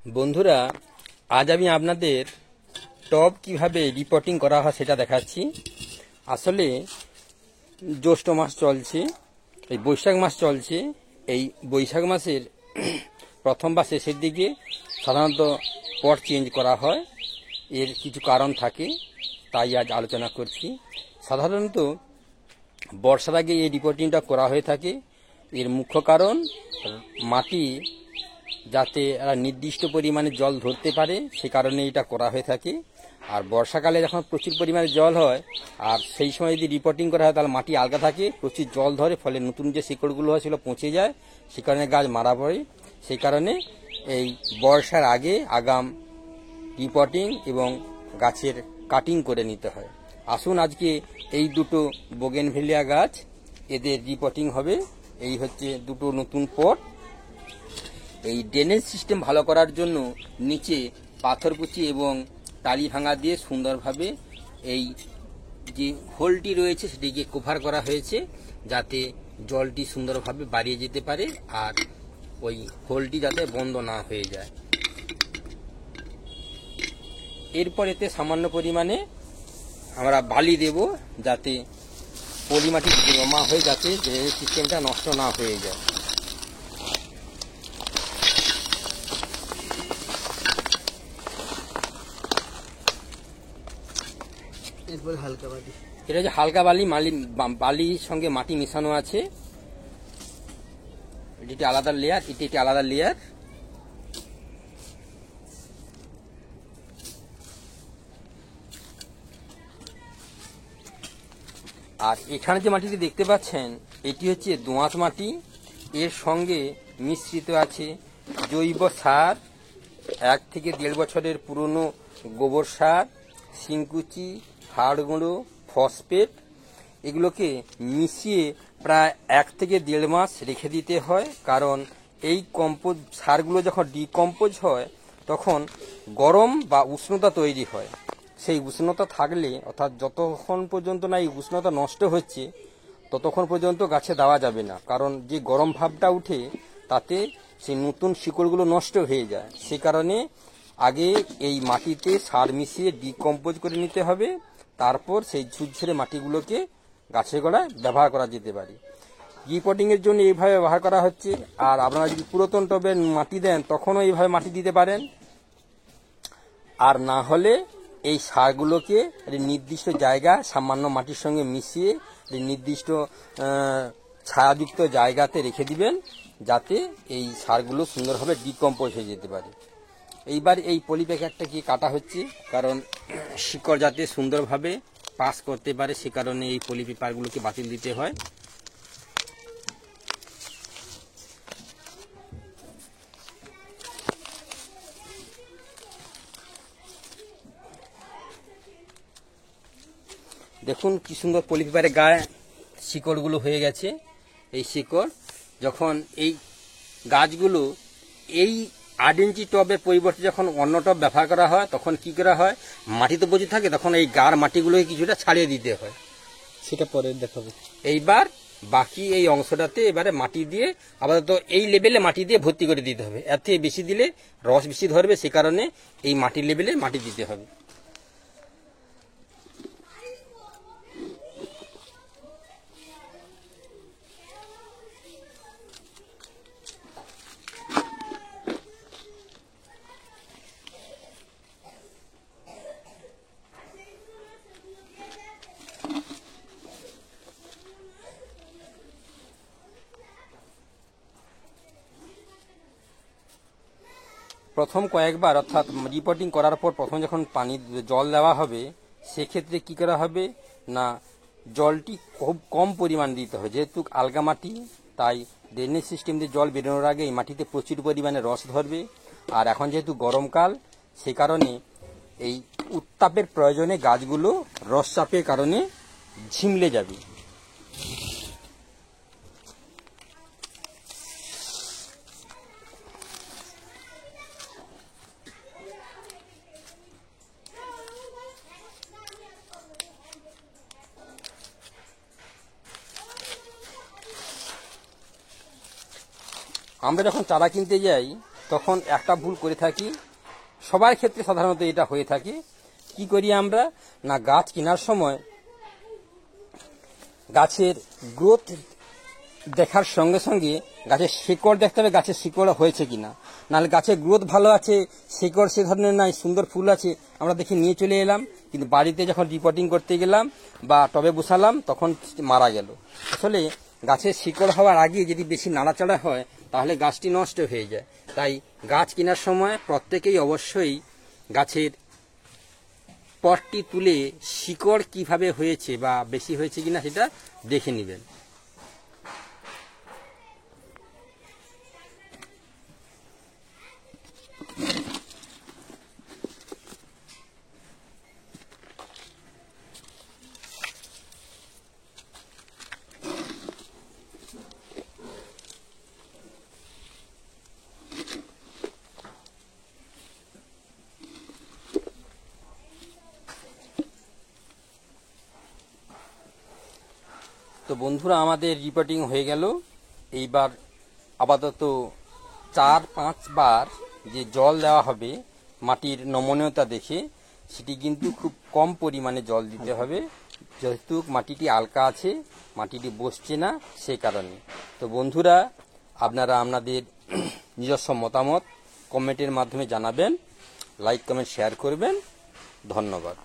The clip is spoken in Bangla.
বন্ধুরা, আজ আমি আপনাদের টব কিভাবে রিপোর্টিং করা হয় সেটা দেখাচ্ছি। আসলে জ্যৈষ্ঠ মাস চলছে, এই বৈশাখ মাস চলছে। এই বৈশাখ মাসের প্রথম বা শেষের দিকে সাধারণত পট চেঞ্জ করা হয়। এর কিছু কারণ থাকে, তাই আজ আলোচনা করছি। সাধারণত বর্ষার আগে এই রিপোর্টিংটা করা হয়ে থাকে। এর মুখ্য কারণ মাটি যাতে একটা নির্দিষ্ট পরিমাণে জল ধরতে পারে, সে কারণে এটা করা হয়ে থাকে। আর বর্ষাকালে যখন প্রচুর পরিমাণে জল হয় আর সেই সময় যদি রিপোর্টিং করা হয় তাহলে মাটি আলগা থাকে, প্রচুর জল ধরে, ফলে নতুন যে শিকড়গুলো হয় সেগুলো পচে যায়, সে কারণে গাছ মারা পড়ে। সেই কারণে এই বর্ষার আগে আগাম রিপোর্টিং এবং গাছের কাটিং করে নিতে হয়। আসুন আজকে এই দুটো বোগেনভেলিয়া গাছ, এদের রিপোর্টিং হবে। এই হচ্ছে দুটো নতুন পট। এই ড্রেনেজ সিস্টেম ভালো করার জন্য নিচে পাথরকুচি এবং টালি ভাঙা দিয়ে সুন্দরভাবে এই যে হোলটি রয়েছে সেটিকে কভার করা হয়েছে, যাতে জলটি সুন্দরভাবে বাড়িয়ে যেতে পারে আর ওই হোলটি যাতে বন্ধ না হয়ে যায়। এরপর এতে সামান্য পরিমাণে আমরা বালি দেব, যাতে পলিমাটি জমা হয়ে যাতে ড্রেনেজ সিস্টেমটা নষ্ট না হয়ে যায়। এরপর হালকা বালি, এটা যে হালকা বালির সঙ্গে মাটি মেশানো আছে, এটি আলাদা লেয়ার, এটি আলাদা লেয়ার। আর এখানে যে মাটিটি দেখতে পাচ্ছেন এটি হচ্ছে দোআঁশ মাটি। এর সঙ্গে মিশ্রিত আছে জৈব সার, 1 থেকে 1.5 বছরের পুরনো গোবর সার, শিংকুচি, হাড় গুঁড়ো, ফসফেট। এগুলোকে মিশিয়ে প্রায় 1 থেকে 1.5 মাস রেখে দিতে হয়, কারণ এই সারগুলো যখন ডিকম্পোজ হয় তখন গরম বা উষ্ণতা তৈরি হয়। সেই উষ্ণতা থাকলে, অর্থাৎ যতক্ষণ পর্যন্ত না এই উষ্ণতা নষ্ট হচ্ছে ততক্ষণ পর্যন্ত গাছে দেওয়া যাবে না, কারণ যে গরম ভাবটা উঠে তাতে সেই নতুন শিকড়গুলো নষ্ট হয়ে যায়। সে কারণে আগে এই মাটিতে সার মিশিয়ে ডিকম্পোজ করে নিতে হবে, তারপর সেই ঝুরঝুরে মাটিগুলোকে গাছের গোড়ায় ব্যবহার করা যেতে পারে। রিপোর্টিংয়ের জন্য এইভাবে ব্যবহার করা হচ্ছে। আর আপনারা যদি পুরাতন টবে মাটি দেন তখনও এইভাবে মাটি দিতে পারেন, আর না হলে এই সারগুলোকে নির্দিষ্ট জায়গা সামান্য মাটির সঙ্গে মিশিয়ে নির্দিষ্ট ছায়াযুক্ত জায়গাতে রেখে দিবেন, যাতে এই সারগুলো সুন্দরভাবে ডিকম্পোজ হয়ে যেতে পারে। এইবার এই পলি প্যাকেটটাকে কাটা হচ্ছে, কারণ শিকড় যাতে সুন্দরভাবে পাস করতে পারে, সে কারণে এই পলি পেপারগুলোকে বাতিল দিতে হয়। দেখুন কি সুন্দর পলি পেপারের গায়ে শিকড়গুলো হয়ে গেছে। এই শিকড় যখন এই গাছগুলো এই 8 ইঞ্চি টবের পরিবর্তে যখন অন্য টব ব্যবহার করা হয় তখন কি করা হয়, মাটি তো প্রচুর থাকে, তখন এই গাঢ় মাটিগুলোকে কিছুটা ছাড়িয়ে দিতে হয়, সেটা পরে দেখাবো। এইবার বাকি এই অংশটাতে এবারে মাটি দিয়ে আপাতত এই লেভেলে মাটি দিয়ে ভর্তি করে দিতে হবে। এর থেকে বেশি দিলে রস বেশি ধরবে, সে কারণে এই মাটির লেভেলে মাটি দিতে হবে। প্রথম কয়েকবার, অর্থাৎ রিপোর্টিং করার পর প্রথম যখন জল দেওয়া হবে, সেক্ষেত্রে কি করা হবে না, জলটি খুব কম পরিমাণ দিতে হবে। যেহেতু আলগা মাটি, তাই ড্রেনেজ সিস্টেম দিয়ে জল বেরোনোর আগে এই মাটিতে প্রচুর পরিমাণে রস ধরবে। আর এখন যেহেতু গরমকাল, সে কারণে এই উত্তাপের প্রয়োজনে গাছগুলো রসচাপের কারণে ঝিমলে যাবে। আমরা যখন চারা কিনতে যাই তখন একটা ভুল করে থাকি, সবার ক্ষেত্রে সাধারণত এটা হয়ে থাকে। কি করি আমরা না, গাছ কেনার সময় গাছের গ্রোথ দেখার সঙ্গে সঙ্গে গাছের শিকড় দেখতে হবে, গাছের শিকড় হয়েছে কিনা। নাহলে গাছের গ্রোথ ভালো আছে, শিকড় সে ধরনের নাই, সুন্দর ফুল আছে, আমরা দেখে নিয়ে চলে এলাম, কিন্তু বাড়িতে যখন রিপোর্টিং করতে গেলাম বা টবে বসালাম তখন মারা গেল। আসলে গাছের শিকড় হওয়ার আগে যদি বেশি নাড়াচাড়া হয় তাহলে গাছটি নষ্ট হয়ে যায়। তাই গাছ কেনার সময় প্রত্যেকেই অবশ্যই গাছের পটটি তুলে শিকড় কিভাবে হয়েছে বা বেশি হয়েছে কিনা সেটা দেখে নেবেন। তো বন্ধুরা, আমাদের রিপোর্টিং হয়ে গেল। এইবার আপাতত 4-5 বার যে জল দেওয়া হবে মাটির নমনীয়তা দেখে, সেটি কিন্তু খুব কম পরিমাণে জল দিতে হবে, যেহেতু মাটিটি হালকা আছে, মাটিটি বসছে না সে কারণে। তো বন্ধুরা, আপনারা আপনাদের নিজস্ব মতামত কমেন্টের মাধ্যমে জানাবেন, লাইক কমেন্ট শেয়ার করবেন। ধন্যবাদ।